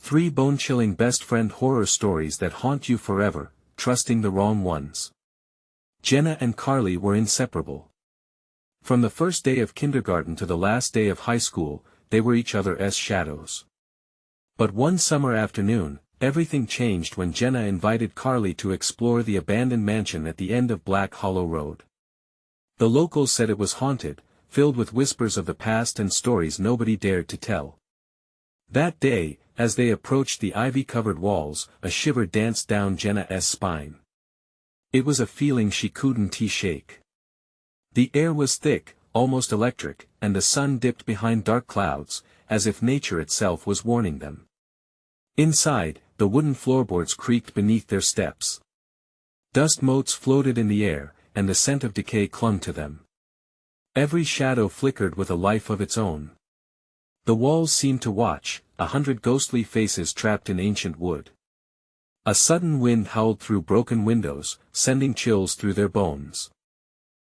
3 bone-chilling best friend horror stories that haunt you forever, trusting the wrong ones. Jenna and Carly were inseparable. From the first day of kindergarten to the last day of high school, they were each other's shadows. But one summer afternoon, everything changed when Jenna invited Carly to explore the abandoned mansion at the end of Black Hollow Road. The locals said it was haunted, filled with whispers of the past and stories nobody dared to tell. That day, as they approached the ivy-covered walls, a shiver danced down Jenna's spine. It was a feeling she couldn't shake. The air was thick, almost electric, and the sun dipped behind dark clouds, as if nature itself was warning them. Inside, the wooden floorboards creaked beneath their steps. Dust motes floated in the air, and the scent of decay clung to them. Every shadow flickered with a life of its own. The walls seemed to watch, 100 ghostly faces trapped in ancient wood. A sudden wind howled through broken windows, sending chills through their bones.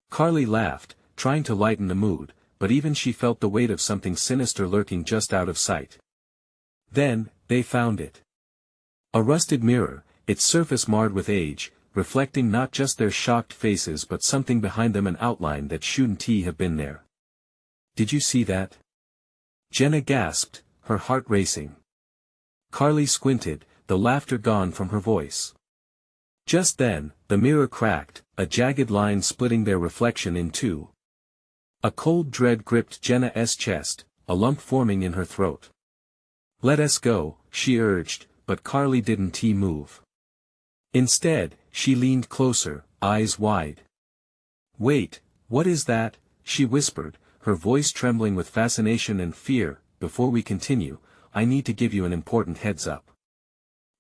Carly laughed, trying to lighten the mood, but even she felt the weight of something sinister lurking just out of sight. Then, they found it. A rusted mirror, its surface marred with age, reflecting not just their shocked faces but something behind them, an outline that shouldn't have been there. "Did you see that?" Jenna gasped, her heart racing. Carly squinted, the laughter gone from her voice. Just then, the mirror cracked, a jagged line splitting their reflection in two. A cold dread gripped Jenna's chest, a lump forming in her throat. "Let us go," she urged, but Carly didn't move. Instead, she leaned closer, eyes wide. "Wait, what is that?" she whispered, her voice trembling with fascination and fear. "Before we continue, I need to give you an important heads-up.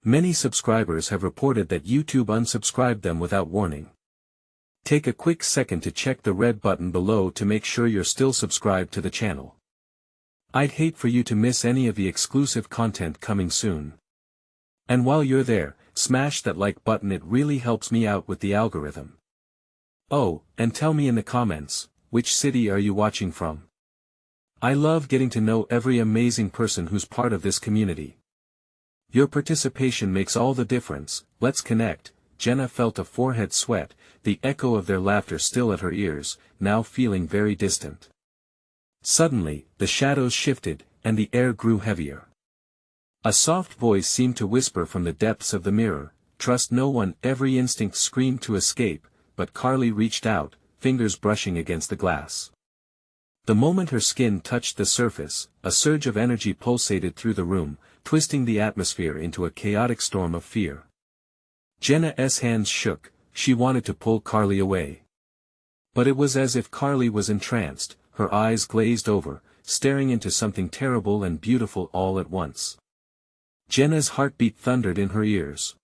Many subscribers have reported that YouTube unsubscribed them without warning. Take a quick second to check the red button below to make sure you're still subscribed to the channel. I'd hate for you to miss any of the exclusive content coming soon. And while you're there, smash that like button, it really helps me out with the algorithm. Oh, and tell me in the comments, which city are you watching from? I love getting to know every amazing person who's part of this community. Your participation makes all the difference. Let's connect." Jenna felt a forehead sweat, the echo of their laughter still at her ears, now feeling very distant. Suddenly, the shadows shifted, and the air grew heavier. A soft voice seemed to whisper from the depths of the mirror, "Trust no one." Every instinct screamed to escape, but Carly reached out, fingers brushing against the glass. The moment her skin touched the surface, a surge of energy pulsated through the room, twisting the atmosphere into a chaotic storm of fear. Jenna's hands shook, she wanted to pull Carly away. But it was as if Carly was entranced, her eyes glazed over, staring into something terrible and beautiful all at once. Jenna's heartbeat thundered in her ears.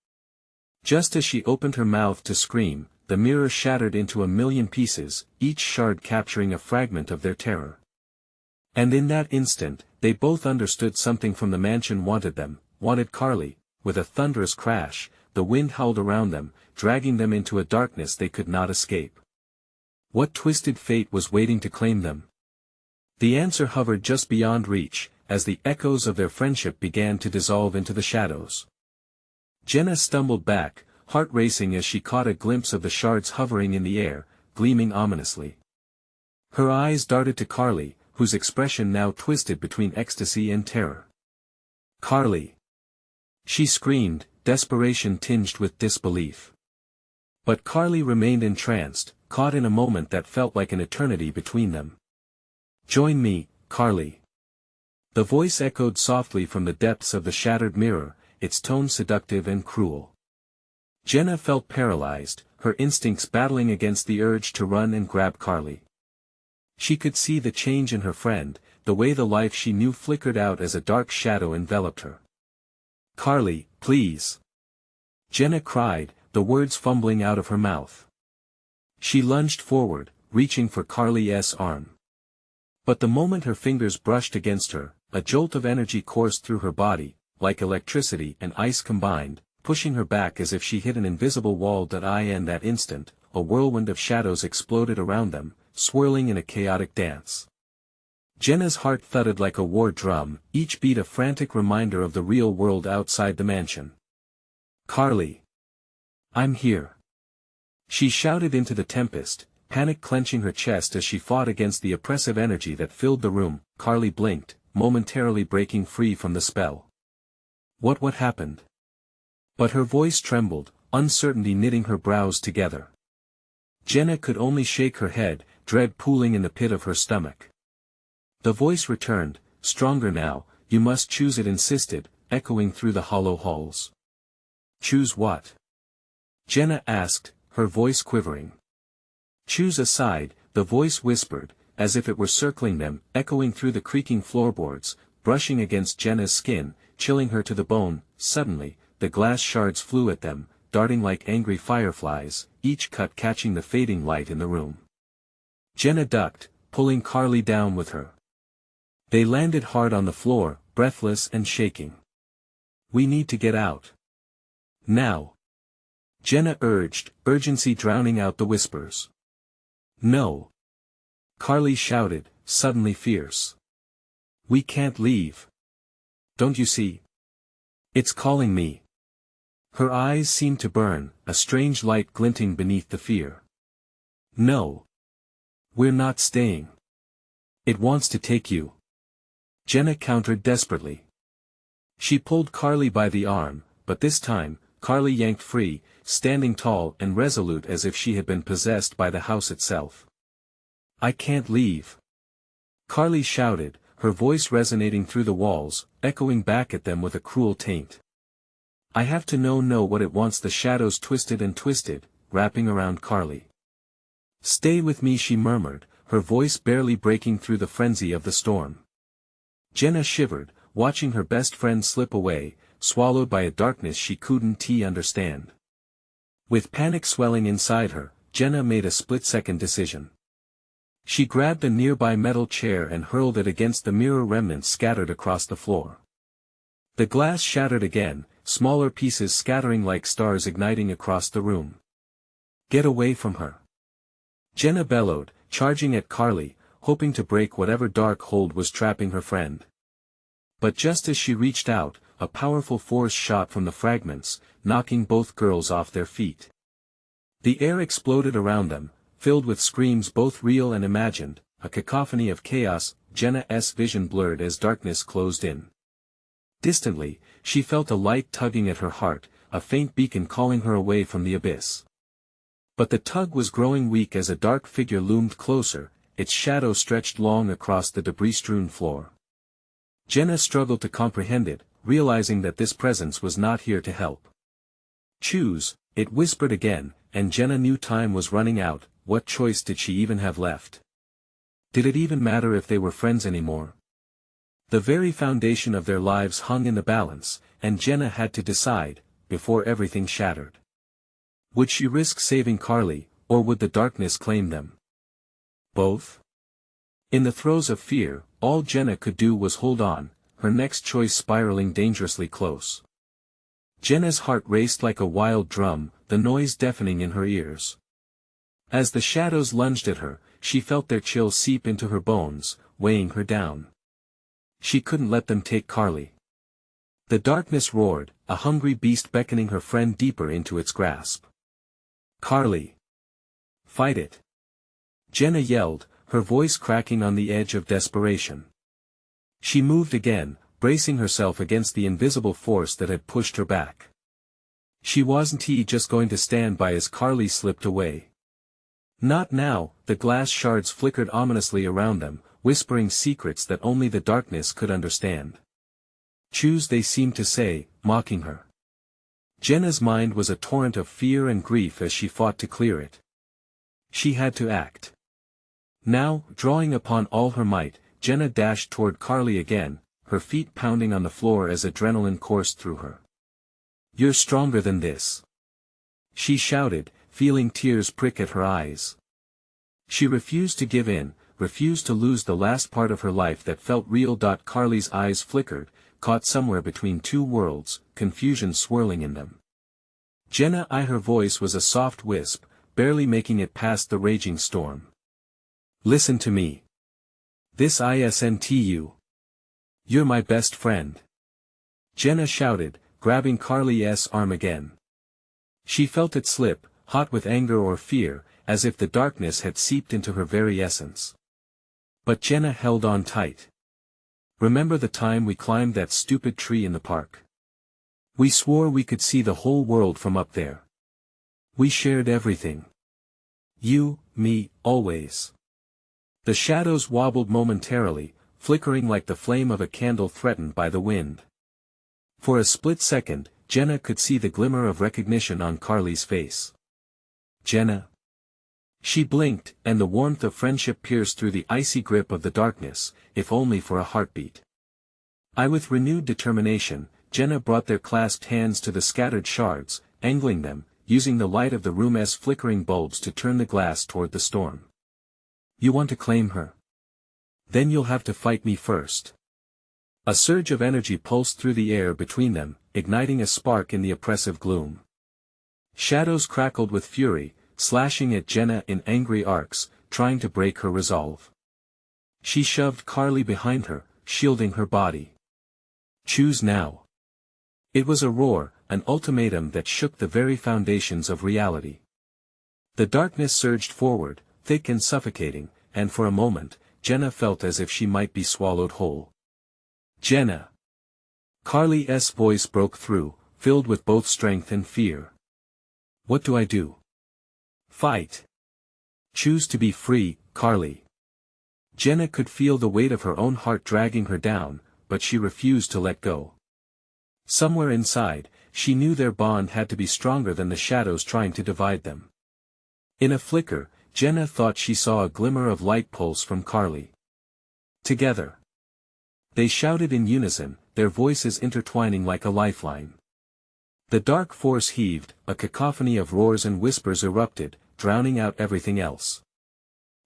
Just as she opened her mouth to scream, the mirror shattered into a million pieces, each shard capturing a fragment of their terror. And in that instant, they both understood something from the mansion wanted them, wanted Carly. With a thunderous crash, the wind howled around them, dragging them into a darkness they could not escape. What twisted fate was waiting to claim them? The answer hovered just beyond reach, as the echoes of their friendship began to dissolve into the shadows. Jenna stumbled back, heart racing as she caught a glimpse of the shards hovering in the air, gleaming ominously. Her eyes darted to Carly, whose expression now twisted between ecstasy and terror. "Carly!" she screamed, desperation tinged with disbelief. But Carly remained entranced, caught in a moment that felt like an eternity between them. "Join me, Carly." The voice echoed softly from the depths of the shattered mirror, its tone seductive and cruel. Jenna felt paralyzed, her instincts battling against the urge to run and grab Carly. She could see the change in her friend, the way the life she knew flickered out as a dark shadow enveloped her. "Carly, please!" Jenna cried, the words fumbling out of her mouth. She lunged forward, reaching for Carly's arm. But the moment her fingers brushed against her, a jolt of energy coursed through her body, like electricity and ice combined, pushing her back as if she hit an invisible wall. In that instant, a whirlwind of shadows exploded around them, swirling in a chaotic dance. Jenna's heart thudded like a war drum, each beat a frantic reminder of the real world outside the mansion. "Carly! I'm here!" She shouted into the tempest, panic clenching her chest as she fought against the oppressive energy that filled the room. Carly blinked, momentarily breaking free from the spell. What happened? But her voice trembled, uncertainty knitting her brows together. Jenna could only shake her head, dread pooling in the pit of her stomach. The voice returned, stronger now. "You must choose," it insisted, echoing through the hollow halls. "Choose what?" Jenna asked, her voice quivering. "Choose a side," the voice whispered, as if it were circling them, echoing through the creaking floorboards, brushing against Jenna's skin, chilling her to the bone. Suddenly, the glass shards flew at them, darting like angry fireflies, each cut catching the fading light in the room. Jenna ducked, pulling Carly down with her. They landed hard on the floor, breathless and shaking. "We need to get out. Now," Jenna urged, urgency drowning out the whispers. "No!" Carly shouted, suddenly fierce. "We can't leave. Don't you see? It's calling me." Her eyes seemed to burn, a strange light glinting beneath the fear. "No. We're not staying. It wants to take you." Jenna countered desperately. She pulled Carly by the arm, but this time, Carly yanked free, standing tall and resolute as if she had been possessed by the house itself. "I can't leave!" Carly shouted, her voice resonating through the walls, echoing back at them with a cruel taint. "I have to know what it wants." The shadows twisted and twisted, wrapping around Carly. "Stay with me," she murmured, her voice barely breaking through the frenzy of the storm. Jenna shivered, watching her best friend slip away, swallowed by a darkness she couldn't understand. With panic swelling inside her, Jenna made a split-second decision. She grabbed a nearby metal chair and hurled it against the mirror remnants scattered across the floor. The glass shattered again, smaller pieces scattering like stars igniting across the room. "Get away from her!" Jenna bellowed, charging at Carly, hoping to break whatever dark hold was trapping her friend. But just as she reached out, a powerful force shot from the fragments, knocking both girls off their feet. The air exploded around them, filled with screams both real and imagined, a cacophony of chaos. Jenna's vision blurred as darkness closed in. Distantly, she felt a light tugging at her heart, a faint beacon calling her away from the abyss. But the tug was growing weak as a dark figure loomed closer, its shadow stretched long across the debris-strewn floor. Jenna struggled to comprehend it, realizing that this presence was not here to help. "Choose," it whispered again, and Jenna knew time was running out. What choice did she even have left? Did it even matter if they were friends anymore? The very foundation of their lives hung in the balance, and Jenna had to decide, before everything shattered. Would she risk saving Carly, or would the darkness claim them? Both? In the throes of fear, all Jenna could do was hold on, her next choice spiraling dangerously close. Jenna's heart raced like a wild drum, the noise deafening in her ears. As the shadows lunged at her, she felt their chill seep into her bones, weighing her down. She couldn't let them take Carly. The darkness roared, a hungry beast beckoning her friend deeper into its grasp. "Carly! Fight it!" Jenna yelled, her voice cracking on the edge of desperation. She moved again, bracing herself against the invisible force that had pushed her back. She wasn't just going to stand by as Carly slipped away. Not now. The glass shards flickered ominously around them, whispering secrets that only the darkness could understand. "Choose," they seemed to say, mocking her. Jenna's mind was a torrent of fear and grief as she fought to clear it. She had to act. Now, drawing upon all her might, Jenna dashed toward Carly again, her feet pounding on the floor as adrenaline coursed through her. "You're stronger than this," she shouted, feeling tears prick at her eyes. She refused to give in, refused to lose the last part of her life that felt real. Carly's eyes flickered, caught somewhere between two worlds, confusion swirling in them. "Jenna," her voice was a soft wisp, barely making it past the raging storm. "Listen to me. This isn't you. You're my best friend. Jenna shouted, grabbing Carly's arm again. She felt it slip, hot with anger or fear, as if the darkness had seeped into her very essence. But Jenna held on tight. Remember the time we climbed that stupid tree in the park? We swore we could see the whole world from up there. We shared everything. You, me, always. The shadows wobbled momentarily, flickering like the flame of a candle threatened by the wind. For a split second, Jenna could see the glimmer of recognition on Carly's face. Jenna. She blinked, and the warmth of friendship pierced through the icy grip of the darkness, if only for a heartbeat. With renewed determination, Jenna brought their clasped hands to the scattered shards, angling them, using the light of the room's flickering bulbs to turn the glass toward the storm. You want to claim her? Then you'll have to fight me first. A surge of energy pulsed through the air between them, igniting a spark in the oppressive gloom. Shadows crackled with fury, slashing at Jenna in angry arcs, trying to break her resolve. She shoved Carly behind her, shielding her body. Choose now. It was a roar, an ultimatum that shook the very foundations of reality. The darkness surged forward, thick and suffocating, and for a moment, Jenna felt as if she might be swallowed whole. Jenna. Carly's voice broke through, filled with both strength and fear. What do I do? Fight. Choose to be free, Carly. Jenna could feel the weight of her own heart dragging her down, but she refused to let go. Somewhere inside, she knew their bond had to be stronger than the shadows trying to divide them. In a flicker, Jenna thought she saw a glimmer of light pulse from Carly. Together. They shouted in unison, their voices intertwining like a lifeline. The dark force heaved, a cacophony of roars and whispers erupted, drowning out everything else.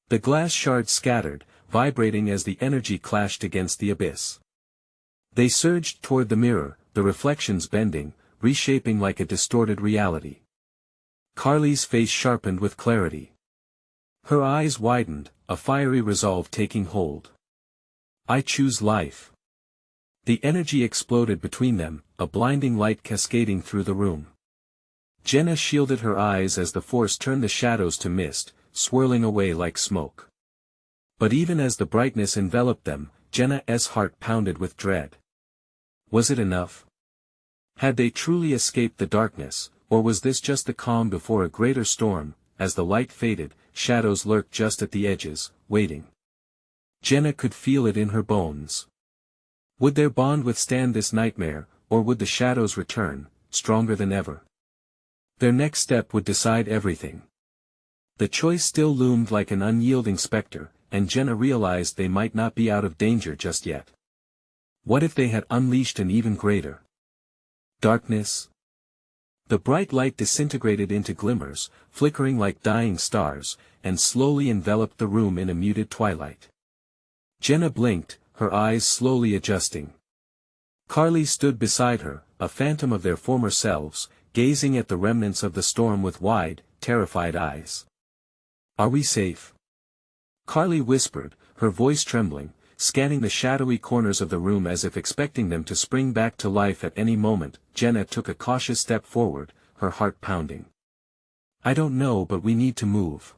The glass shards scattered, vibrating as the energy clashed against the abyss. They surged toward the mirror, the reflections bending, reshaping like a distorted reality. Carly's face sharpened with clarity. Her eyes widened, a fiery resolve taking hold. I choose life. The energy exploded between them, a blinding light cascading through the room. Jenna shielded her eyes as the force turned the shadows to mist, swirling away like smoke. But even as the brightness enveloped them, Jenna's heart pounded with dread. Was it enough? Had they truly escaped the darkness, or was this just the calm before a greater storm? As the light faded, shadows lurked just at the edges, waiting. Jenna could feel it in her bones. Would their bond withstand this nightmare, or would the shadows return, stronger than ever? Their next step would decide everything. The choice still loomed like an unyielding specter, and Jenna realized they might not be out of danger just yet. What if they had unleashed an even greater darkness? The bright light disintegrated into glimmers, flickering like dying stars, and slowly enveloped the room in a muted twilight. Jenna blinked, her eyes slowly adjusting. Carly stood beside her, a phantom of their former selves, gazing at the remnants of the storm with wide, terrified eyes. Are we safe? Carly whispered, her voice trembling, scanning the shadowy corners of the room as if expecting them to spring back to life at any moment. Jenna took a cautious step forward, her heart pounding. I don't know, but we need to move.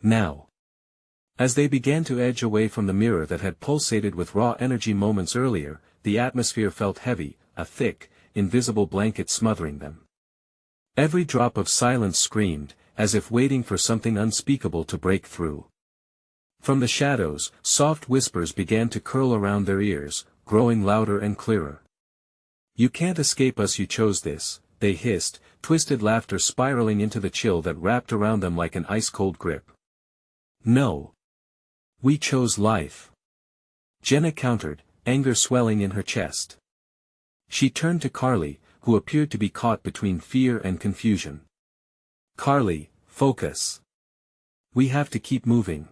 Now. As they began to edge away from the mirror that had pulsated with raw energy moments earlier, the atmosphere felt heavy, a thick, invisible blanket smothering them. Every drop of silence screamed, as if waiting for something unspeakable to break through. From the shadows, soft whispers began to curl around their ears, growing louder and clearer. You can't escape us, you chose this, they hissed, twisted laughter spiraling into the chill that wrapped around them like an ice-cold grip. No. We chose life. Jenna countered, anger swelling in her chest. She turned to Carly, who appeared to be caught between fear and confusion. Carly, focus. We have to keep moving.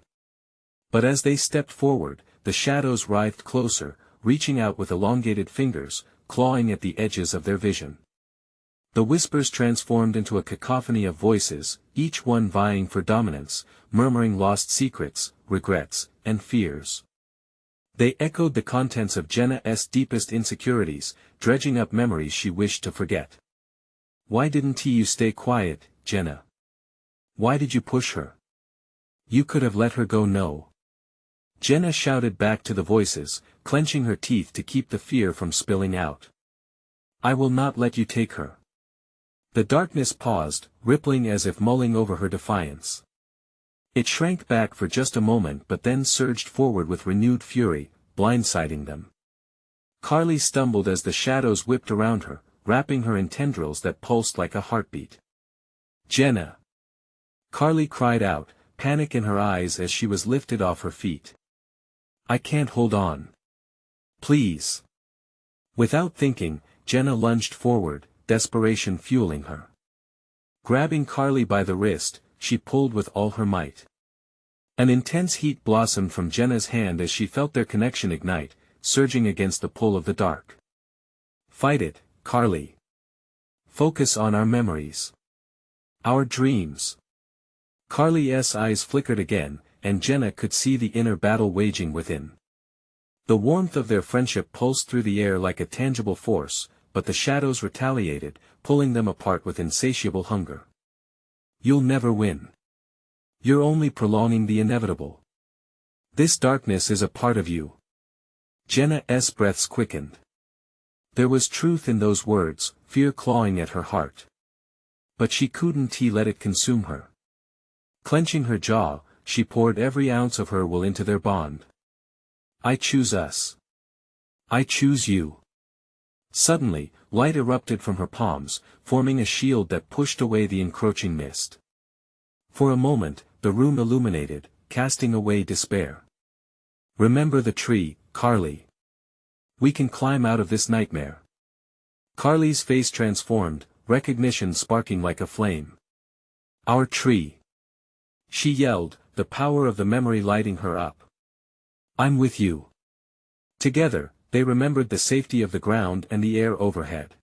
But as they stepped forward, the shadows writhed closer, reaching out with elongated fingers, clawing at the edges of their vision. The whispers transformed into a cacophony of voices, each one vying for dominance, murmuring lost secrets, regrets, and fears. They echoed the contents of Jenna's deepest insecurities, dredging up memories she wished to forget. Why didn't you stay quiet, Jenna? Why did you push her? You could have let her go. No. Jenna shouted back to the voices, clenching her teeth to keep the fear from spilling out. I will not let you take her. The darkness paused, rippling as if mulling over her defiance. It shrank back for just a moment but then surged forward with renewed fury, blindsiding them. Carly stumbled as the shadows whipped around her, wrapping her in tendrils that pulsed like a heartbeat. Jenna! Carly cried out, panic in her eyes as she was lifted off her feet. I can't hold on. Please. Without thinking, Jenna lunged forward, desperation fueling her. Grabbing Carly by the wrist, she pulled with all her might. An intense heat blossomed from Jenna's hand as she felt their connection ignite, surging against the pull of the dark. Fight it, Carly. Focus on our memories. Our dreams. Carly's eyes flickered again, and Jenna could see the inner battle waging within. The warmth of their friendship pulsed through the air like a tangible force, but the shadows retaliated, pulling them apart with insatiable hunger. You'll never win. You're only prolonging the inevitable. This darkness is a part of you. Jenna's breaths quickened. There was truth in those words, fear clawing at her heart. But she couldn't let it consume her. Clenching her jaw, she poured every ounce of her will into their bond. I choose us. I choose you. Suddenly, light erupted from her palms, forming a shield that pushed away the encroaching mist. For a moment, the room illuminated, casting away despair. Remember the tree, Carly. We can climb out of this nightmare. Carly's face transformed, recognition sparking like a flame. Our tree. She yelled, the power of the memory lighting her up. I'm with you. Together, they remembered the safety of the ground and the air overhead.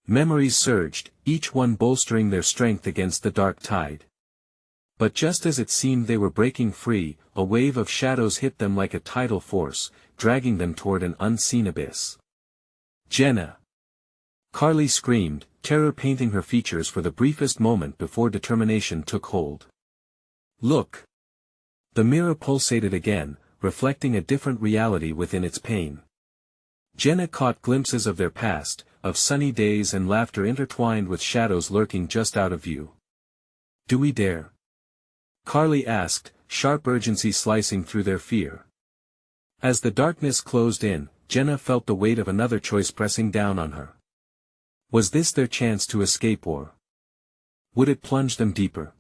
Memories surged, each one bolstering their strength against the dark tide. But just as it seemed they were breaking free, a wave of shadows hit them like a tidal force, dragging them toward an unseen abyss. Jenna! Carly screamed, terror painting her features for the briefest moment before determination took hold. Look! The mirror pulsated again, reflecting a different reality within its pain. Jenna caught glimpses of their past, of sunny days and laughter intertwined with shadows lurking just out of view. Do we dare? Carly asked, sharp urgency slicing through their fear. As the darkness closed in, Jenna felt the weight of another choice pressing down on her. Was this their chance to escape, or would it plunge them deeper?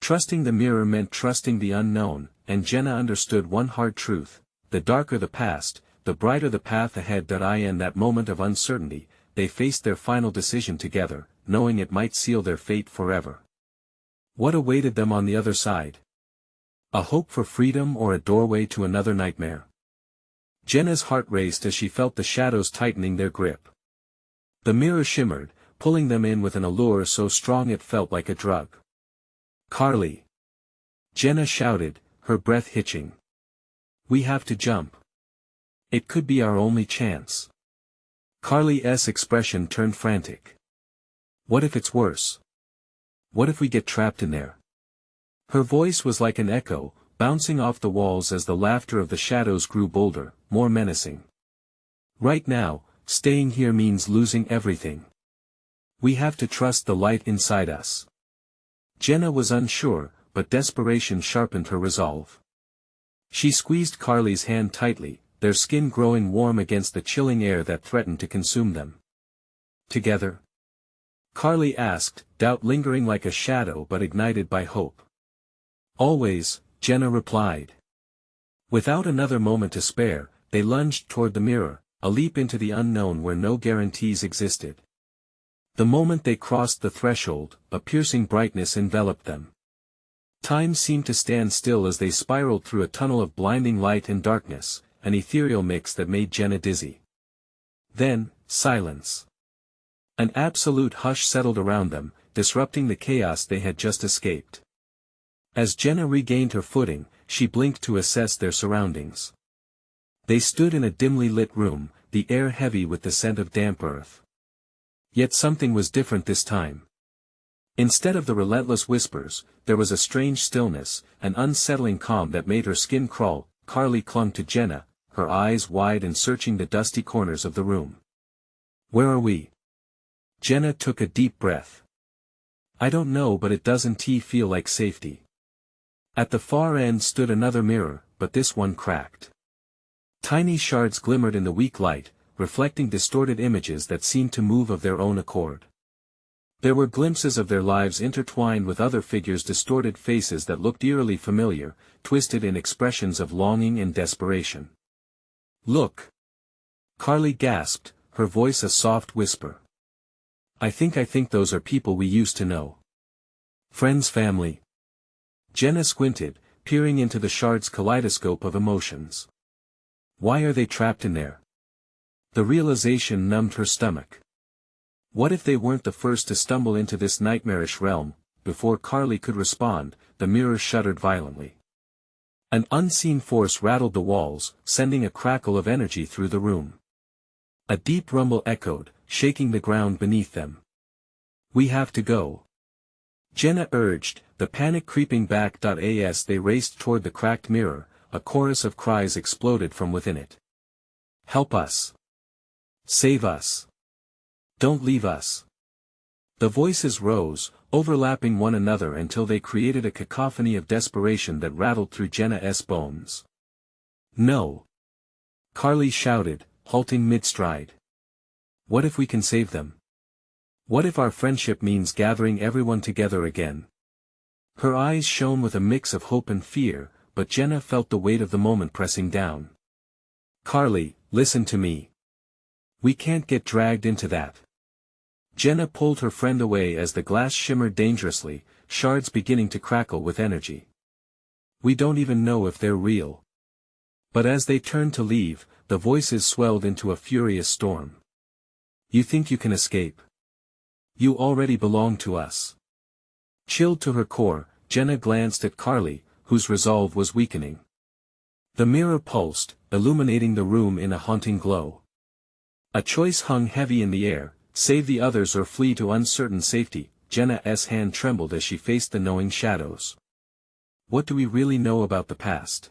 Trusting the mirror meant trusting the unknown, and Jenna understood one hard truth: the darker the past, the brighter the path ahead. In that moment of uncertainty, they faced their final decision together, knowing it might seal their fate forever. What awaited them on the other side? A hope for freedom or a doorway to another nightmare? Jenna's heart raced as she felt the shadows tightening their grip. The mirror shimmered, pulling them in with an allure so strong it felt like a drug. Carly! Jenna shouted, her breath hitching. We have to jump. It could be our only chance. Carly's expression turned frantic. What if it's worse? What if we get trapped in there? Her voice was like an echo, bouncing off the walls as the laughter of the shadows grew bolder, more menacing. Right now, staying here means losing everything. We have to trust the light inside us. Jenna was unsure, but desperation sharpened her resolve. She squeezed Carly's hand tightly, their skin growing warm against the chilling air that threatened to consume them. Together? Carly asked, doubt lingering like a shadow but ignited by hope. Always, Jenna replied. Without another moment to spare, they lunged toward the mirror, a leap into the unknown where no guarantees existed. The moment they crossed the threshold, a piercing brightness enveloped them. Time seemed to stand still as they spiraled through a tunnel of blinding light and darkness, an ethereal mix that made Jenna dizzy. Then, silence. An absolute hush settled around them, disrupting the chaos they had just escaped. As Jenna regained her footing, she blinked to assess their surroundings. They stood in a dimly lit room, the air heavy with the scent of damp earth. Yet something was different this time. Instead of the relentless whispers, there was a strange stillness, an unsettling calm that made her skin crawl. Carly clung to Jenna, her eyes wide and searching the dusty corners of the room. "Where are we?" Jenna took a deep breath. "I don't know, but it doesn't feel like safety." At the far end stood another mirror, but this one cracked. Tiny shards glimmered in the weak light, reflecting distorted images that seemed to move of their own accord. There were glimpses of their lives intertwined with other figures' distorted faces that looked eerily familiar, twisted in expressions of longing and desperation. "Look!" Carly gasped, her voice a soft whisper. I think those are people we used to know. Friends, family." Jenna squinted, peering into the shard's kaleidoscope of emotions. Why are they trapped in there? The realization numbed her stomach. What if they weren't the first to stumble into this nightmarish realm? Before Carly could respond, the mirror shuddered violently. An unseen force rattled the walls, sending a crackle of energy through the room. A deep rumble echoed, shaking the ground beneath them. "We have to go," Jenna urged, the panic creeping back. As they raced toward the cracked mirror, a chorus of cries exploded from within it. "Help us! Save us! Don't leave us!" The voices rose, overlapping one another until they created a cacophony of desperation that rattled through Jenna's bones. "No!" Carly shouted, halting mid-stride. "What if we can save them? What if our friendship means gathering everyone together again?" Her eyes shone with a mix of hope and fear, but Jenna felt the weight of the moment pressing down. "Carly, listen to me. We can't get dragged into that." Jenna pulled her friend away as the glass shimmered dangerously, shards beginning to crackle with energy. "We don't even know if they're real." But as they turned to leave, the voices swelled into a furious storm. "You think you can escape? You already belong to us." Chilled to her core, Jenna glanced at Carly, whose resolve was weakening. The mirror pulsed, illuminating the room in a haunting glow. A choice hung heavy in the air: save the others or flee to uncertain safety. Jenna's hand trembled as she faced the knowing shadows. What do we really know about the past?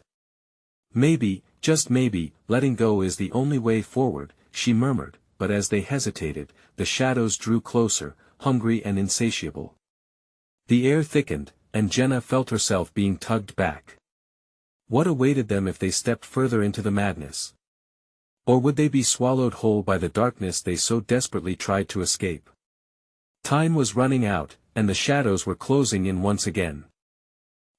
Maybe, just maybe, letting go is the only way forward, she murmured, but as they hesitated, the shadows drew closer, hungry and insatiable. The air thickened, and Jenna felt herself being tugged back. What awaited them if they stepped further into the madness? Or would they be swallowed whole by the darkness they so desperately tried to escape? Time was running out, and the shadows were closing in once again.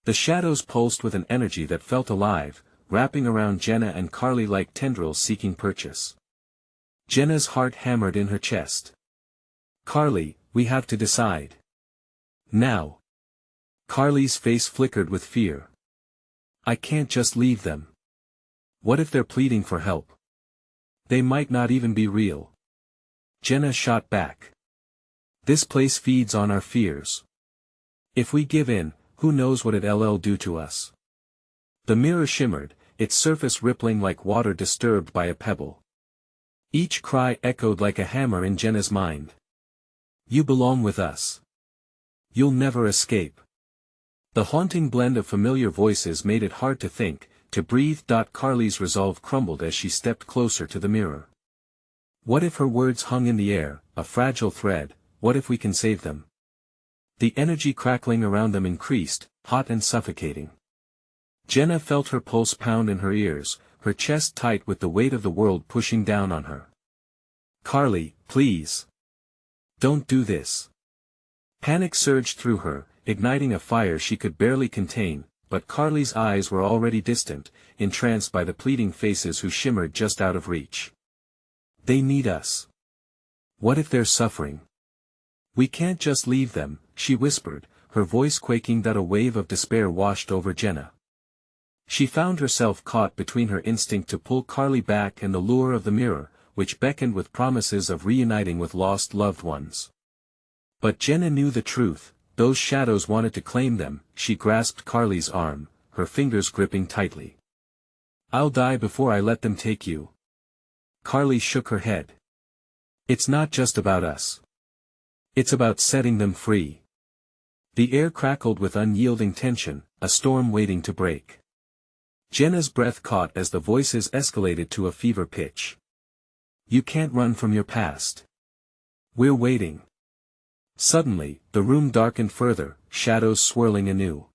The shadows pulsed with an energy that felt alive, wrapping around Jenna and Carly like tendrils seeking purchase. Jenna's heart hammered in her chest. "Carly, we have to decide. Now." Carly's face flickered with fear. "I can't just leave them. What if they're pleading for help? They might not even be real." Jenna shot back. "This place feeds on our fears. If we give in, who knows what it'll do to us." The mirror shimmered, its surface rippling like water disturbed by a pebble. Each cry echoed like a hammer in Jenna's mind. "You belong with us. You'll never escape." The haunting blend of familiar voices made it hard to think, to breathe. Carly's resolve crumbled as she stepped closer to the mirror. What if her words hung in the air, a fragile thread? What if we can save them? The energy crackling around them increased, hot and suffocating. Jenna felt her pulse pound in her ears, her chest tight with the weight of the world pushing down on her. "Carly, please. Don't do this." Panic surged through her, igniting a fire she could barely contain, but Carly's eyes were already distant, entranced by the pleading faces who shimmered just out of reach. "They need us. What if they're suffering? We can't just leave them," she whispered, her voice quaking. A wave of despair washed over Jenna. She found herself caught between her instinct to pull Carly back and the lure of the mirror, which beckoned with promises of reuniting with lost loved ones. But Jenna knew the truth: those shadows wanted to claim them. She grasped Carly's arm, her fingers gripping tightly. I'll die before I let them take you. Carly shook her head. It's not just about us. It's about setting them free. The air crackled with unyielding tension, a storm waiting to break. Jenna's breath caught as the voices escalated to a fever pitch. You can't run from your past. We're waiting. Suddenly, the room darkened further, shadows swirling anew.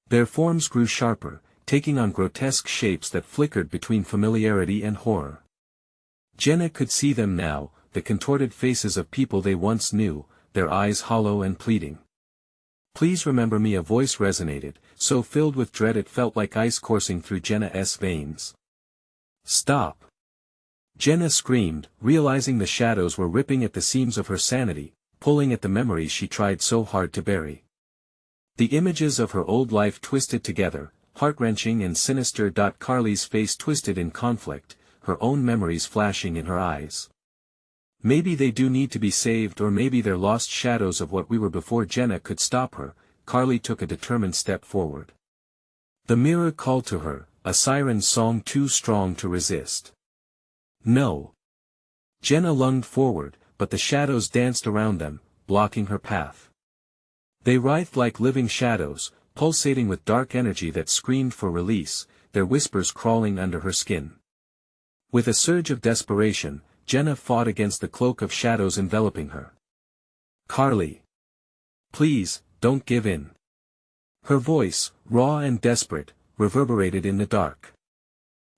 Their forms grew sharper, taking on grotesque shapes that flickered between familiarity and horror. Jenna could see them now, the contorted faces of people they once knew, their eyes hollow and pleading. Please remember me, a voice resonated, so filled with dread it felt like ice coursing through Jenna's veins. Stop! Jenna screamed, realizing the shadows were ripping at the seams of her sanity, pulling at the memories she tried so hard to bury. The images of her old life twisted together, heart-wrenching and sinister. Carly's face twisted in conflict, her own memories flashing in her eyes. Maybe they do need to be saved, or maybe they're lost shadows of what we were before Jenna could stop her. Carly took a determined step forward. The mirror called to her, a siren song too strong to resist. No. Jenna lunged forward, but the shadows danced around them, blocking her path. They writhed like living shadows, pulsating with dark energy that screamed for release, their whispers crawling under her skin. With a surge of desperation, Jenna fought against the cloak of shadows enveloping her. Carly! Please, don't give in. Her voice, raw and desperate, reverberated in the dark.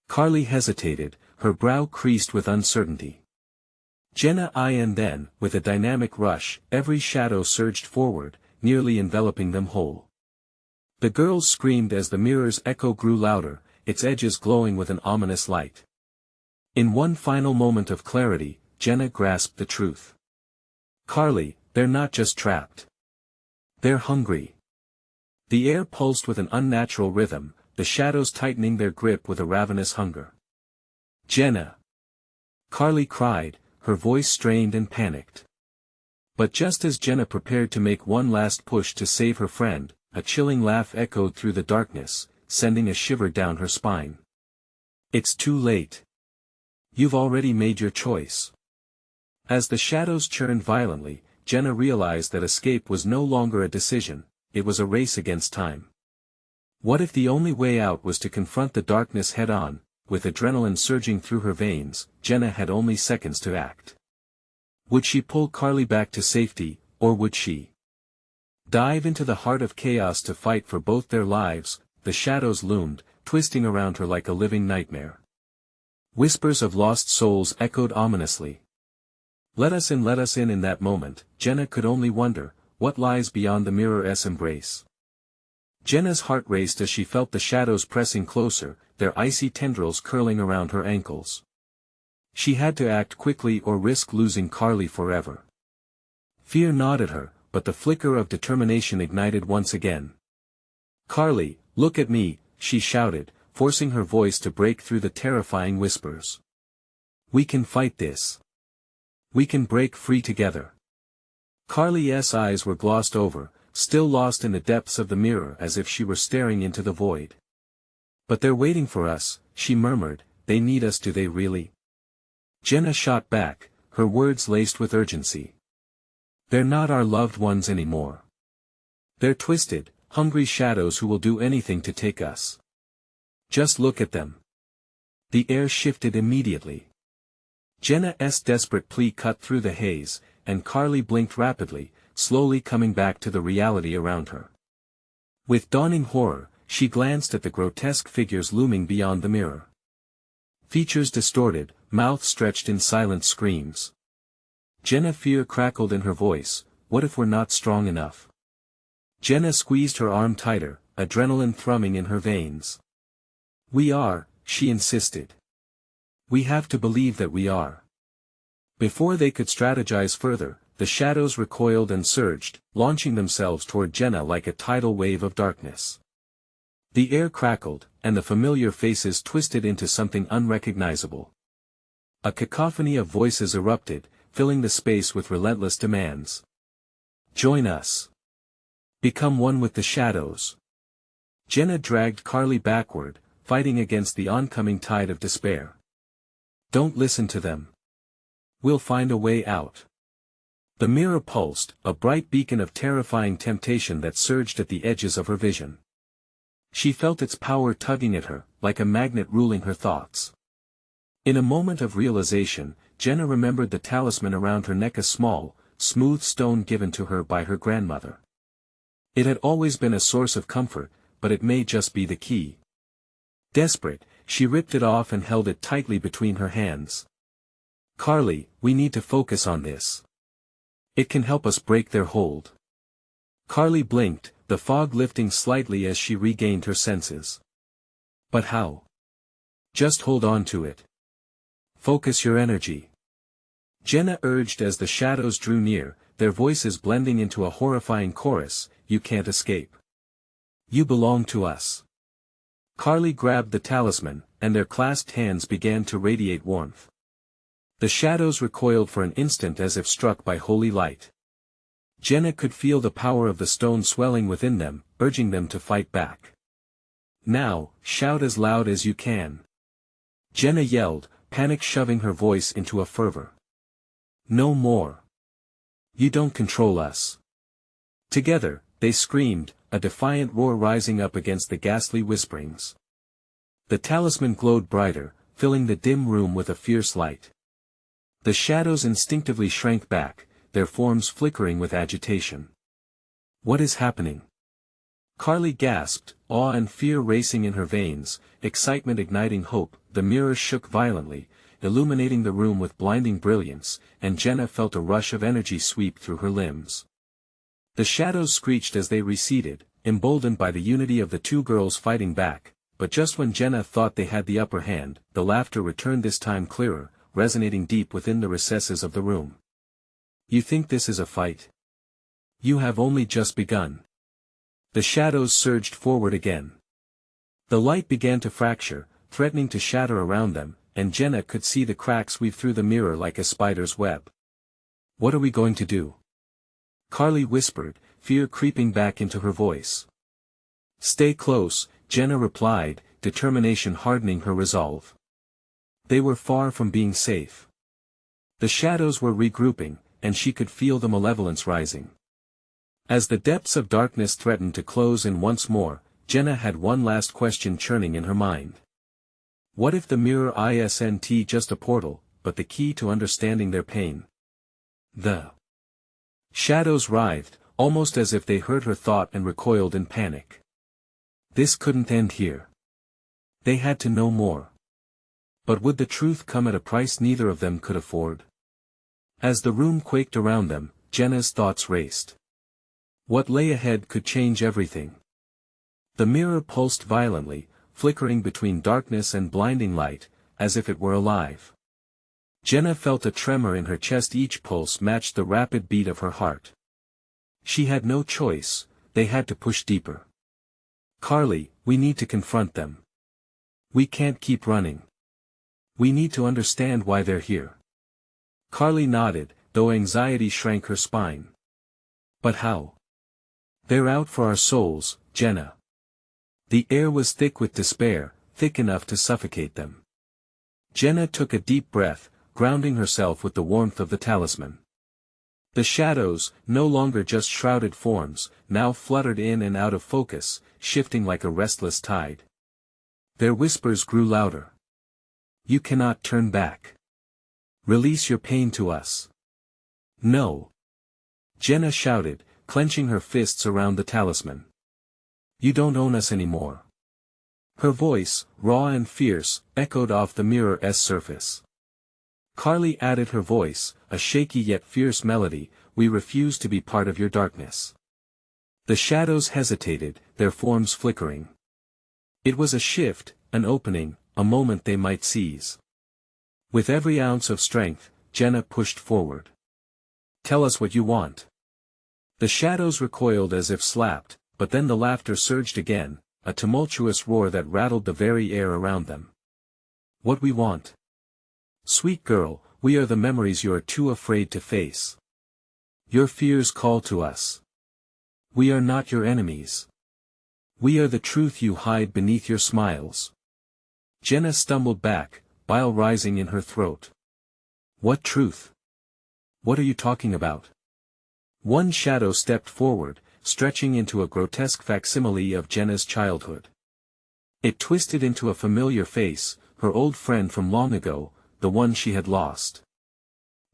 Carly hesitated, her brow creased with uncertainty. Jenna and then, with a dynamic rush, every shadow surged forward, nearly enveloping them whole. The girls screamed as the mirror's echo grew louder, its edges glowing with an ominous light. In one final moment of clarity, Jenna grasped the truth. Carly, they're not just trapped. They're hungry. The air pulsed with an unnatural rhythm, the shadows tightening their grip with a ravenous hunger. Jenna! Carly cried, her voice strained and panicked. But just as Jenna prepared to make one last push to save her friend, a chilling laugh echoed through the darkness, sending a shiver down her spine. It's too late. You've already made your choice. As the shadows churned violently, Jenna realized that escape was no longer a decision, it was a race against time. What if the only way out was to confront the darkness head-on? With adrenaline surging through her veins, Jenna had only seconds to act. Would she pull Carly back to safety, or would she dive into the heart of chaos to fight for both their lives? The shadows loomed, twisting around her like a living nightmare. Whispers of lost souls echoed ominously. Let us in, let us in. In that moment, Jenna could only wonder, what lies beyond the mirror's embrace? Jenna's heart raced as she felt the shadows pressing closer, their icy tendrils curling around her ankles. She had to act quickly or risk losing Carly forever. Fear gnawed at her, but the flicker of determination ignited once again. Carly, look at me, she shouted, forcing her voice to break through the terrifying whispers. We can fight this. We can break free together. Carly's eyes were glossed over, still lost in the depths of the mirror as if she were staring into the void. But they're waiting for us, she murmured, they need us. Do they really? Jenna shot back, her words laced with urgency. They're not our loved ones anymore. They're twisted, hungry shadows who will do anything to take us. Just look at them. The air shifted immediately. Jenna's desperate plea cut through the haze, and Carly blinked rapidly, slowly coming back to the reality around her. With dawning horror, she glanced at the grotesque figures looming beyond the mirror. Features distorted, mouths stretched in silent screams. Jenna, fear crackled in her voice, what if we're not strong enough? Jenna squeezed her arm tighter, adrenaline thrumming in her veins. We are, she insisted. We have to believe that we are. Before they could strategize further, the shadows recoiled and surged, launching themselves toward Jenna like a tidal wave of darkness. The air crackled, and the familiar faces twisted into something unrecognizable. A cacophony of voices erupted, filling the space with relentless demands. Join us. Become one with the shadows. Jenna dragged Carly backward, fighting against the oncoming tide of despair. Don't listen to them. We'll find a way out. The mirror pulsed, a bright beacon of terrifying temptation that surged at the edges of her vision. She felt its power tugging at her, like a magnet ruling her thoughts. In a moment of realization, Jenna remembered the talisman around her neck, a small, smooth stone given to her by her grandmother. It had always been a source of comfort, but it may just be the key. Desperate, she ripped it off and held it tightly between her hands. Carly, we need to focus on this. It can help us break their hold. Carly blinked, the fog lifting slightly as she regained her senses. But how? Just hold on to it. Focus your energy. Jenna urged as the shadows drew near, their voices blending into a horrifying chorus, you can't escape. You belong to us. Carly grabbed the talisman, and their clasped hands began to radiate warmth. The shadows recoiled for an instant as if struck by holy light. Jenna could feel the power of the stone swelling within them, urging them to fight back. Now, shout as loud as you can. Jenna yelled, panic shoving her voice into a fervor. No more. You don't control us. Together, they screamed, a defiant roar rising up against the ghastly whisperings. The talisman glowed brighter, filling the dim room with a fierce light. The shadows instinctively shrank back, their forms flickering with agitation. What is happening? Carly gasped, awe and fear racing in her veins, excitement igniting hope. The mirror shook violently, illuminating the room with blinding brilliance, and Jenna felt a rush of energy sweep through her limbs. The shadows screeched as they receded, emboldened by the unity of the two girls fighting back, but just when Jenna thought they had the upper hand, the laughter returned, this time clearer, resonating deep within the recesses of the room. You think this is a fight? You have only just begun. The shadows surged forward again. The light began to fracture, threatening to shatter around them, and Jenna could see the cracks weave through the mirror like a spider's web. What are we going to do? Carly whispered, fear creeping back into her voice. Stay close, Jenna replied, determination hardening her resolve. They were far from being safe. The shadows were regrouping, and she could feel the malevolence rising. As the depths of darkness threatened to close in once more, Jenna had one last question churning in her mind. What if the mirror isn't just a portal, but the key to understanding their pain? The shadows writhed, almost as if they heard her thought and recoiled in panic. This couldn't end here. They had to know more. But would the truth come at a price neither of them could afford? As the room quaked around them, Jenna's thoughts raced. What lay ahead could change everything. The mirror pulsed violently, flickering between darkness and blinding light, as if it were alive. Jenna felt a tremor in her chest, each pulse matched the rapid beat of her heart. She had no choice, they had to push deeper. Carly, we need to confront them. We can't keep running. We need to understand why they're here. Carly nodded, though anxiety shrank her spine. But how? They're out for our souls, Jenna. The air was thick with despair, thick enough to suffocate them. Jenna took a deep breath, grounding herself with the warmth of the talisman. The shadows, no longer just shrouded forms, now fluttered in and out of focus, shifting like a restless tide. Their whispers grew louder. You cannot turn back. Release your pain to us. No. Jenna shouted, clenching her fists around the talisman. You don't own us anymore. Her voice, raw and fierce, echoed off the mirror's surface. Carly added her voice, a shaky yet fierce melody, we refuse to be part of your darkness. The shadows hesitated, their forms flickering. It was a shift, an opening, a moment they might seize. With every ounce of strength, Jenna pushed forward. Tell us what you want. The shadows recoiled as if slapped, but then the laughter surged again, a tumultuous roar that rattled the very air around them. What we want. Sweet girl, we are the memories you are too afraid to face. Your fears call to us. We are not your enemies. We are the truth you hide beneath your smiles. Jenna stumbled back, bile rising in her throat. What truth? What are you talking about? One shadow stepped forward, stretching into a grotesque facsimile of Jenna's childhood. It twisted into a familiar face, her old friend from long ago, the one she had lost.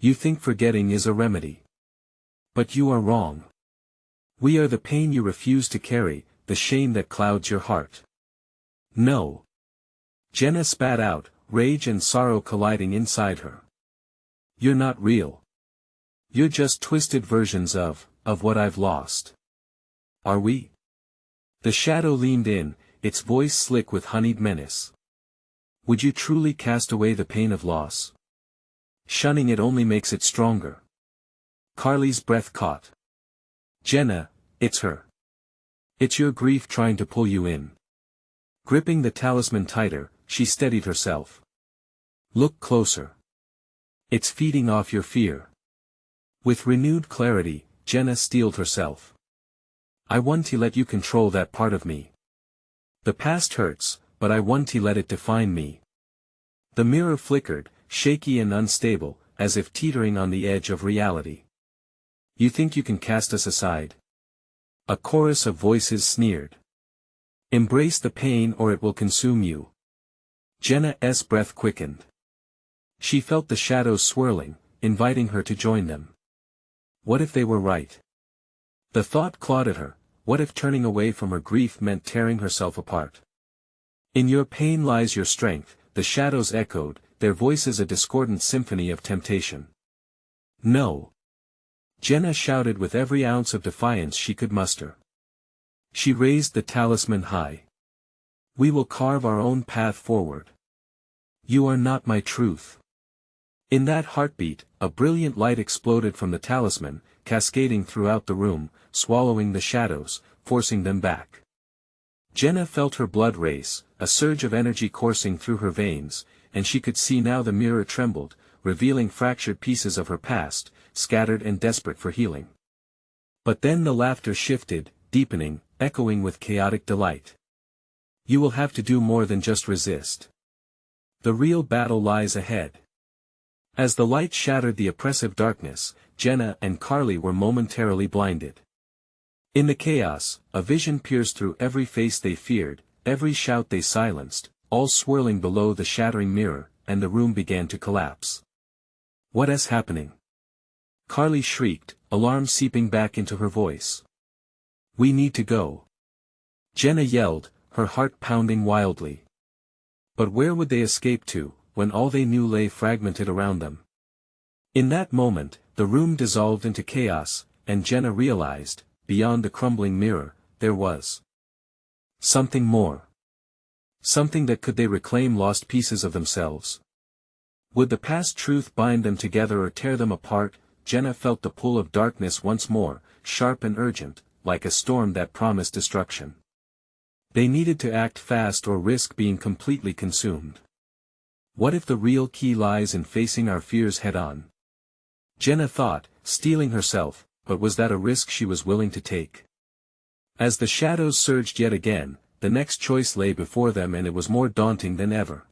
You think forgetting is a remedy. But you are wrong. We are the pain you refuse to carry, the shame that clouds your heart. No. Jenna spat out, rage and sorrow colliding inside her. You're not real. You're just twisted versions of what I've lost. Are we? The shadow leaned in, its voice slick with honeyed menace. Would you truly cast away the pain of loss? Shunning it only makes it stronger. Carly's breath caught. Jenna, it's her. It's your grief trying to pull you in. Gripping the talisman tighter, she steadied herself. Look closer. It's feeding off your fear. With renewed clarity, Jenna steeled herself. I want to let you control that part of me. The past hurts, but I want to let it define me. The mirror flickered, shaky and unstable, as if teetering on the edge of reality. You think you can cast us aside? A chorus of voices sneered. Embrace the pain or it will consume you. Jenna's breath quickened. She felt the shadows swirling, inviting her to join them. What if they were right? The thought clawed at her, what if turning away from her grief meant tearing herself apart? In your pain lies your strength, the shadows echoed, their voices a discordant symphony of temptation. No. Jenna shouted with every ounce of defiance she could muster. She raised the talisman high. We will carve our own path forward. You are not my truth. In that heartbeat, a brilliant light exploded from the talisman, cascading throughout the room, swallowing the shadows, forcing them back. Jenna felt her blood race, a surge of energy coursing through her veins, and she could see now the mirror trembled, revealing fractured pieces of her past, scattered and desperate for healing. But then the laughter shifted, deepening, echoing with chaotic delight. You will have to do more than just resist. The real battle lies ahead. As the light shattered the oppressive darkness, Jenna and Carly were momentarily blinded. In the chaos, a vision pierced through every face they feared, every shout they silenced, all swirling below the shattering mirror, and the room began to collapse. What is happening? Carly shrieked, alarm seeping back into her voice. We need to go. Jenna yelled, her heart pounding wildly. But where would they escape to, when all they knew lay fragmented around them? In that moment, the room dissolved into chaos, and Jenna realized, beyond the crumbling mirror, there was something more. Something that could they reclaim lost pieces of themselves. Would the past truth bind them together or tear them apart? Jenna felt the pull of darkness once more, sharp and urgent, like a storm that promised destruction. They needed to act fast or risk being completely consumed. What if the real key lies in facing our fears head-on? Jenna thought, steeling herself, but was that a risk she was willing to take? As the shadows surged yet again, the next choice lay before them and it was more daunting than ever.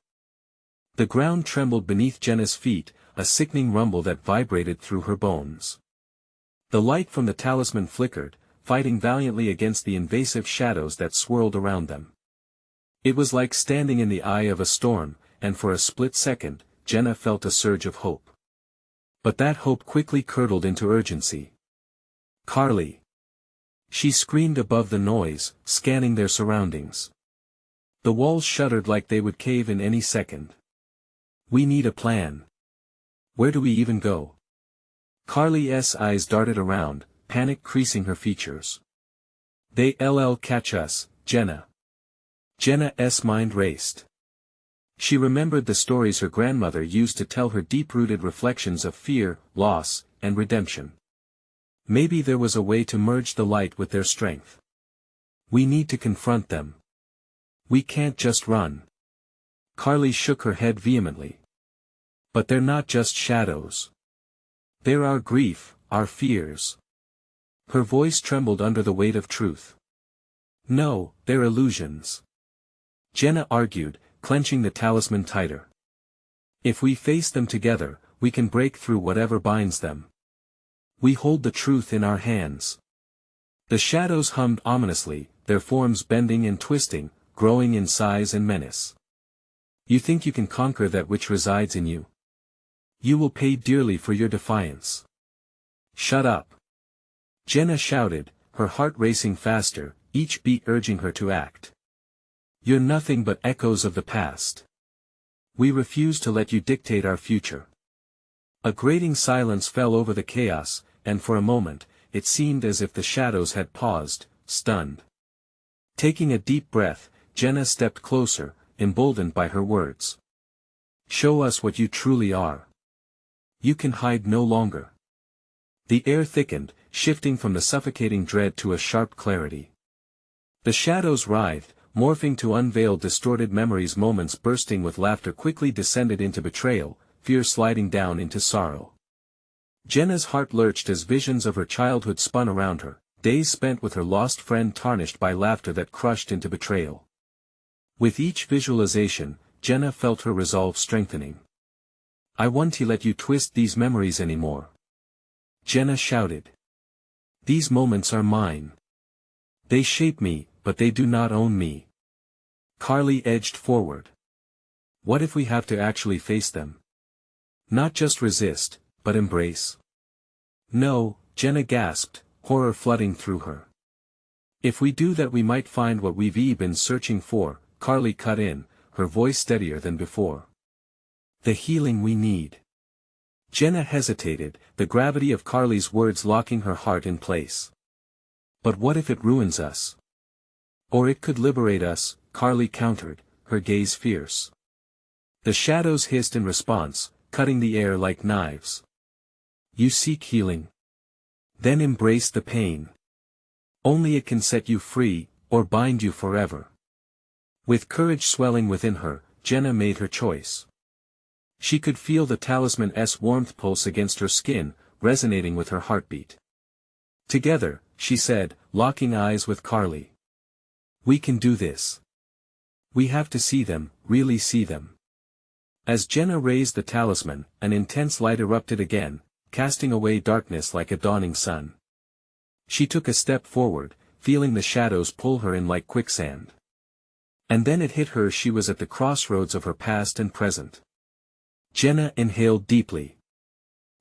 The ground trembled beneath Jenna's feet, a sickening rumble that vibrated through her bones. The light from the talisman flickered, fighting valiantly against the invasive shadows that swirled around them. It was like standing in the eye of a storm, and for a split second, Jenna felt a surge of hope. But that hope quickly curdled into urgency. Carly! She screamed above the noise, scanning their surroundings. The walls shuddered like they would cave in any second. We need a plan. Where do we even go? Carly's eyes darted around, panic creasing her features. They'll catch us, Jenna. Jenna's mind raced. She remembered the stories her grandmother used to tell her, deep-rooted reflections of fear, loss, and redemption. Maybe there was a way to merge the light with their strength. We need to confront them. We can't just run. Carly shook her head vehemently. But they're not just shadows. They're our grief, our fears. Her voice trembled under the weight of truth. No, they're illusions. Jenna argued, clenching the talisman tighter. If we face them together, we can break through whatever binds them. We hold the truth in our hands. The shadows hummed ominously, their forms bending and twisting, growing in size and menace. You think you can conquer that which resides in you? You will pay dearly for your defiance. Shut up! Jenna shouted, her heart racing faster, each beat urging her to act. You're nothing but echoes of the past. We refuse to let you dictate our future. A grating silence fell over the chaos, and for a moment, it seemed as if the shadows had paused, stunned. Taking a deep breath, Jenna stepped closer, emboldened by her words. Show us what you truly are. You can hide no longer. The air thickened, shifting from the suffocating dread to a sharp clarity. The shadows writhed, morphing to unveil distorted memories. Moments bursting with laughter quickly descended into betrayal, fear sliding down into sorrow. Jenna's heart lurched as visions of her childhood spun around her, days spent with her lost friend tarnished by laughter that crushed into betrayal. With each visualization, Jenna felt her resolve strengthening. I won't let you twist these memories anymore. Jenna shouted. These moments are mine. They shape me, but they do not own me. Carly edged forward. What if we have to actually face them? Not just resist, but embrace. No, Jenna gasped, horror flooding through her. If we do that we might find what we've been searching for, Carly cut in, her voice steadier than before. The healing we need. Jenna hesitated, the gravity of Carly's words locking her heart in place. But what if it ruins us? Or it could liberate us, Carly countered, her gaze fierce. The shadows hissed in response, cutting the air like knives. You seek healing? Then embrace the pain. Only it can set you free, or bind you forever. With courage swelling within her, Jenna made her choice. She could feel the talisman's warmth pulse against her skin, resonating with her heartbeat. Together, she said, locking eyes with Carly. We can do this. We have to see them, really see them. As Jenna raised the talisman, an intense light erupted again, casting away darkness like a dawning sun. She took a step forward, feeling the shadows pull her in like quicksand. And then it hit her, she was at the crossroads of her past and present. Jenna inhaled deeply.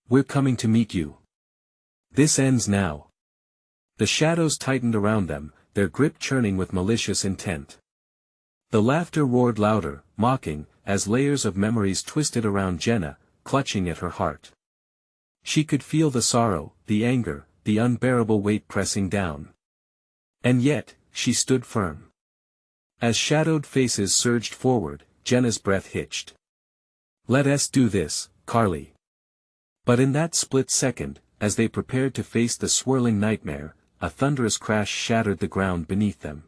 We're coming to meet you. This ends now. The shadows tightened around them, their grip churning with malicious intent. The laughter roared louder, mocking, as layers of memories twisted around Jenna, clutching at her heart. She could feel the sorrow, the anger, the unbearable weight pressing down. And yet, she stood firm. As shadowed faces surged forward, Jenna's breath hitched. Let us do this, Carly. But in that split second, as they prepared to face the swirling nightmare, a thunderous crash shattered the ground beneath them.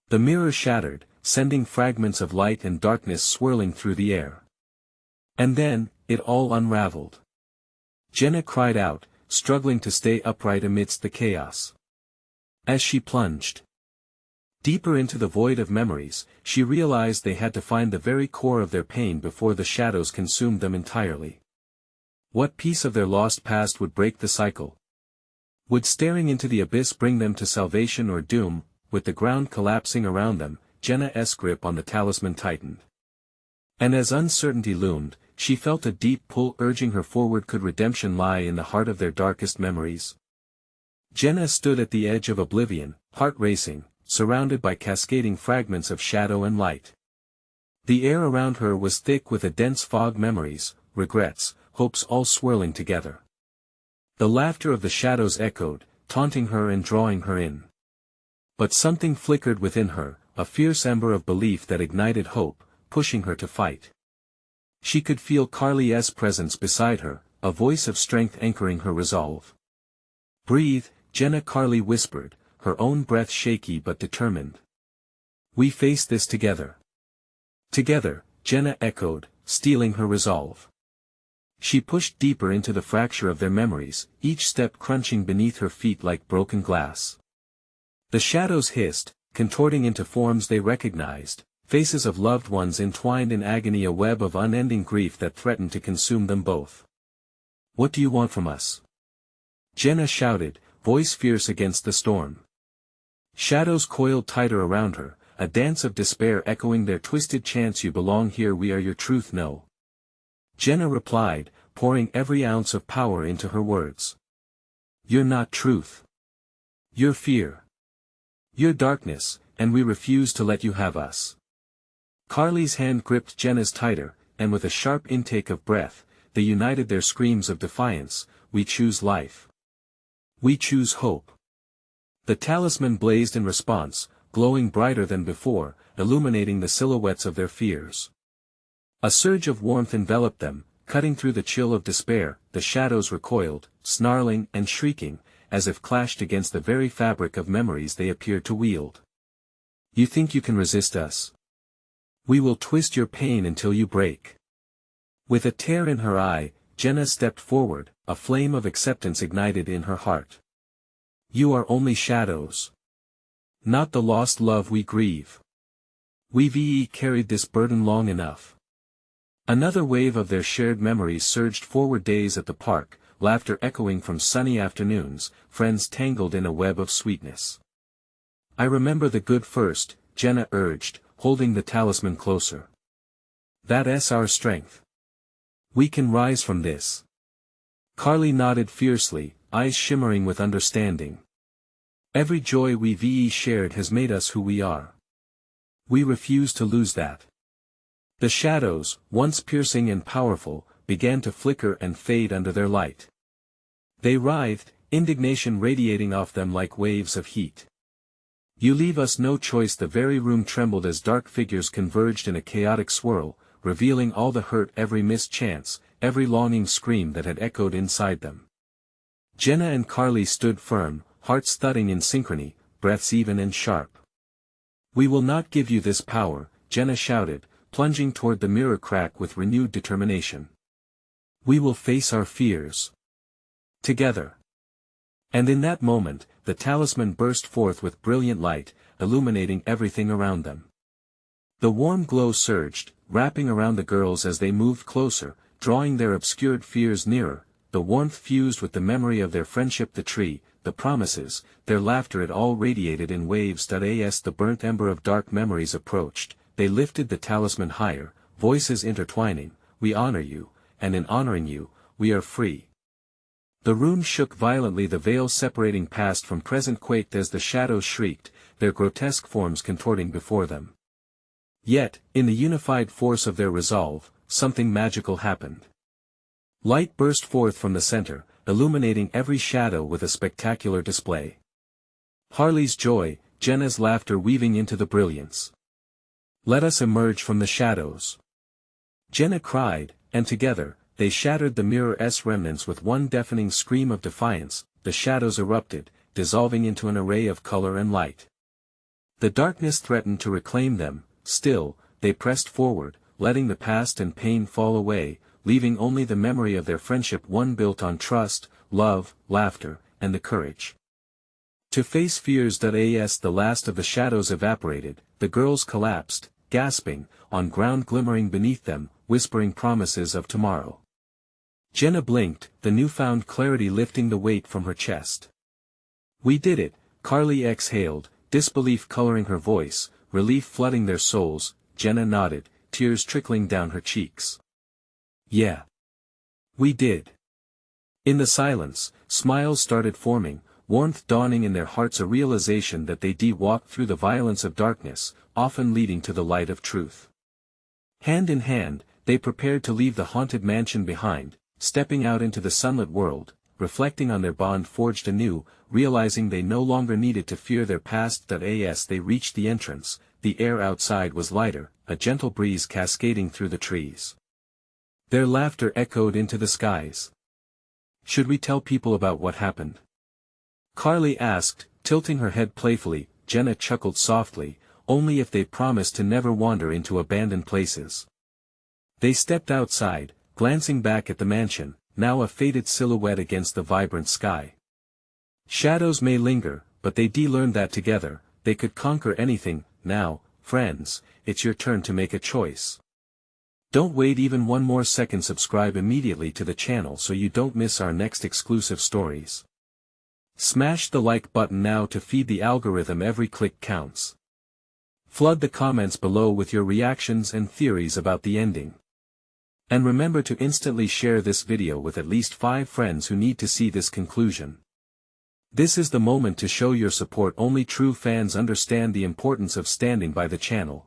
The mirror shattered, sending fragments of light and darkness swirling through the air. And then, it all unraveled. Jenna cried out, struggling to stay upright amidst the chaos. As she plunged deeper into the void of memories, she realized they had to find the very core of their pain before the shadows consumed them entirely. What piece of their lost past would break the cycle? Would staring into the abyss bring them to salvation or doom? With the ground collapsing around them, Jenna's grip on the talisman tightened. And as uncertainty loomed, she felt a deep pull urging her forward. Could redemption lie in the heart of their darkest memories? Jenna stood at the edge of oblivion, heart racing, surrounded by cascading fragments of shadow and light. The air around her was thick with a dense fog, memories, regrets, hopes all swirling together. The laughter of the shadows echoed, taunting her and drawing her in. But something flickered within her, a fierce ember of belief that ignited hope, pushing her to fight. She could feel Carly's presence beside her, a voice of strength anchoring her resolve. Breathe, Jenna, Carly whispered, her own breath shaky but determined. We face this together. Together, Jenna echoed, steeling her resolve. She pushed deeper into the fracture of their memories, each step crunching beneath her feet like broken glass. The shadows hissed, contorting into forms they recognized, Faces of loved ones entwined in agony, a web of unending grief that threatened to consume them both. "What do you want from us?" Jenna shouted, voice fierce against the storm. Shadows coiled tighter around her, a dance of despair echoing their twisted chants. "You belong here, we are your truth." "No." Jenna replied, pouring every ounce of power into her words. "You're not truth. You're fear. You're darkness, and we refuse to let you have us." Carly's hand gripped Jenna's tighter, and with a sharp intake of breath, they united their screams of defiance. "We choose life. We choose hope." The talisman blazed in response, glowing brighter than before, illuminating the silhouettes of their fears. A surge of warmth enveloped them, cutting through the chill of despair. The shadows recoiled, snarling and shrieking, as if clashed against the very fabric of memories they appeared to wield. "You think you can resist us? We will twist your pain until you break." With a tear in her eye, Jenna stepped forward, a flame of acceptance ignited in her heart. "You are only shadows. Not the lost love we grieve. We've carried this burden long enough." Another wave of their shared memories surged forward. Days at the park, laughter echoing from sunny afternoons, friends tangled in a web of sweetness. "I remember the good first," Jenna urged, holding the talisman closer. "That's our strength. We can rise from this." Carly nodded fiercely, eyes shimmering with understanding. "Every joy we've shared has made us who we are. We refuse to lose that." The shadows, once piercing and powerful, began to flicker and fade under their light. They writhed, indignation radiating off them like waves of heat. "You leave us no choice." The very room trembled as dark figures converged in a chaotic swirl, revealing all the hurt, every missed chance, every longing scream that had echoed inside them. Jenna and Carly stood firm, hearts thudding in synchrony, breaths even and sharp. "We will not give you this power," Jenna shouted, plunging toward the mirror crack with renewed determination. "We will face our fears. Together." And in that moment, the talisman burst forth with brilliant light, illuminating everything around them. The warm glow surged, wrapping around the girls as they moved closer, drawing their obscured fears nearer. The warmth fused with the memory of their friendship, the tree, the promises, their laughter. It all radiated in waves. As the burnt ember of dark memories approached, they lifted the talisman higher, voices intertwining. "We honor you, and in honoring you, we are free." The room shook violently, the veil separating past from present quaked as the shadows shrieked, their grotesque forms contorting before them. Yet, in the unified force of their resolve, something magical happened. Light burst forth from the center, illuminating every shadow with a spectacular display. Carly's joy, Jenna's laughter weaving into the brilliance. "Let us emerge from the shadows," Jenna cried, and together, they shattered the mirror's remnants with one deafening scream of defiance. The shadows erupted, dissolving into an array of color and light. The darkness threatened to reclaim them. Still, they pressed forward, letting the past and pain fall away, leaving only the memory of their friendship, one built on trust, love, laughter, and the courage to face fears. As the last of the shadows evaporated, the girls collapsed, gasping, on ground glimmering beneath them, whispering promises of tomorrow. Jenna blinked, the newfound clarity lifting the weight from her chest. "We did it," Carly exhaled, disbelief coloring her voice, relief flooding their souls. Jenna nodded, tears trickling down her cheeks. "Yeah. We did." In the silence, smiles started forming, warmth dawning in their hearts, a realization that they walked through the violence of darkness, often leading to the light of truth. Hand in hand, they prepared to leave the haunted mansion behind, stepping out into the sunlit world, reflecting on their bond forged anew, realizing they no longer needed to fear their past. As they reached the entrance, the air outside was lighter, a gentle breeze cascading through the trees. Their laughter echoed into the skies. "Should we tell people about what happened?" Carly asked, tilting her head playfully. Jenna chuckled softly, "Only if they promise to never wander into abandoned places." They stepped outside, glancing back at the mansion, now a faded silhouette against the vibrant sky. Shadows may linger, but they learned that together, they could conquer anything. Now, Friends, it's your turn to make a choice. Don't wait even one more second. Subscribe immediately to the channel so you don't miss our next exclusive stories. Smash the like button now to feed the algorithm. Every click counts. Flood the comments below with your reactions and theories about the ending. And remember to instantly share this video with at least 5 friends who need to see this conclusion. This is the moment to show your support. Only true fans understand the importance of standing by the channel.